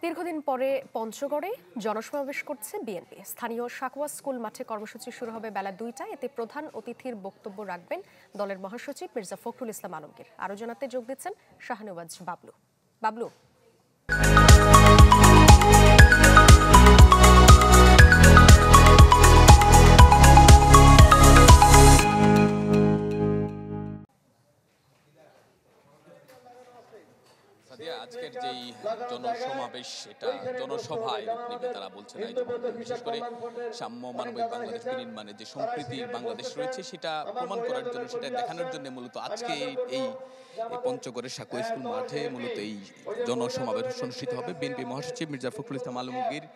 দীর্ঘদিন পরে পঞ্চগড়ে জনসমাবেশ করছে বিএনপি। স্থানীয় সাকুয়া স্কুল মাঠে কর্মসূচি শুরু হবে বেলা ২টায়। এতে প্রধান অতিথির বক্তব্য রাখবেন দলের মহাসচিব মির্জা ফখরুল ইসলাম আলমগীর। আরও জানাতে যোগ দিচ্ছেন শাহনওয়াজ বাবলু। আজকের যেই জনসমাবেশ, এটা জনসভায় রূপ নেবে তারা বলছেন। বিশেষ করে সাম্য মানবিক বাংলাদেশ বিনির্মাণে যে সম্প্রীতির বাংলাদেশ রয়েছে সেটা প্রমাণ করার জন্য, সেটা দেখানোর জন্য মূলত আজকে এই পঞ্চগড়ের সাকুয়া স্কুল মাঠে মূলত এই জনসমাবেশ অনুষ্ঠিত হবে। বিএনপি মহাসচিব মির্জা ফখরুল ইসলাম আলমগীর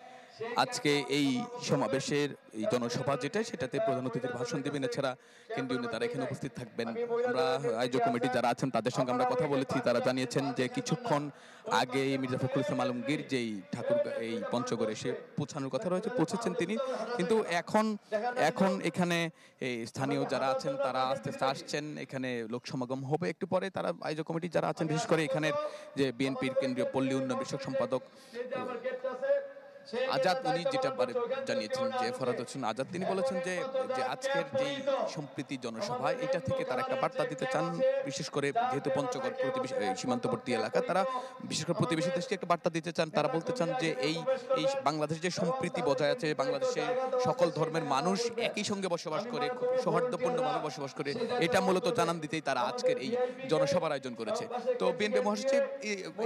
আজকে এই সমাবেশের এই জনসভা যেটা, সেটাতে প্রধান অতিথির ভাষণ দেবেন। এছাড়া কেন্দ্রীয় নেতারা এখানে উপস্থিত থাকবেন। আমরা আয়োজক কমিটি যারা আছেন তাদের সঙ্গে আমরা কথা বলেছি, তারা জানিয়েছেন যে কিছুক্ষণ আগে মির্জা ফখরুল ইসলাম আলমগীর যেই ঠাকুর এই পঞ্চগড়ে এসে পৌঁছানোর কথা রয়েছে, পৌঁছেছেন তিনি। কিন্তু এখন এখানে এই স্থানীয় যারা আছেন তারা আস্তে আস্তে আসছেন, এখানে লোক সমাগম হবে একটু পরে। তারা আয়োজক কমিটি যারা আছেন, বিশেষ করে এখানের যে বিএনপির কেন্দ্রীয় পল্লী উন্নয়ন বিষয়ক সম্পাদক আজাদ, উনি যেটা জানিয়েছেন যে ফরহাদ হোসেন আজাদ, তিনি বলেছেন যে আজকের যেই সম্প্রীতি জনসভা, এটা থেকে তারা একটা বার্তা দিতে চান। বিশেষ করে যেহেতু পঞ্চগড় সীমান্তবর্তী এলাকা, তারা বিশেষ করে প্রতিবেশী দেশকে একটা বার্তা দিতে চান। তারা বলতে চান যে এই বাংলাদেশের যে সম্প্রীতি বজায় আছে, বাংলাদেশের সকল ধর্মের মানুষ একই সঙ্গে বসবাস করে, খুব সৌহার্দ্যপূর্ণভাবে বসবাস করে, এটা মূলত জানান দিতেই তারা আজকের এই জনসভার আয়োজন করেছে। তো বিএনপি মহাসচিব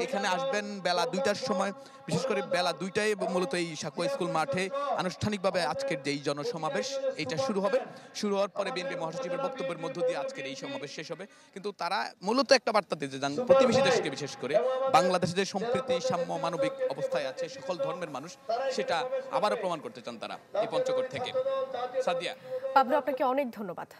এখানে আসবেন বেলা ২টার সময়। বিশেষ করে বেলা ২টায় মূলত এই সাকুয়া স্কুল মাঠে আনুষ্ঠানিকভাবে আজকের যেই জনসমাবেশ এটা শুরু হবে। শুরু হওয়ার পরে বিএনপি মহাসচিবের বক্তব্যের মধ্য দিয়ে আজকের এই সমাবেশ শেষ হবে। কিন্তু তারা মূলত একটা বার্তা দিতে চান প্রতিবেশী দেশকে, বিশেষ করে বাংলাদেশে যে সম্প্রীতি, সাম্য, মানবিক অবস্থায় আছে সকল ধর্মের মানুষ, সেটা আবারও প্রমাণ করতে চান তারা এই পঞ্চগড় থেকে। সাদিয়া, বাবলু, আপনাকে অনেক ধন্যবাদ।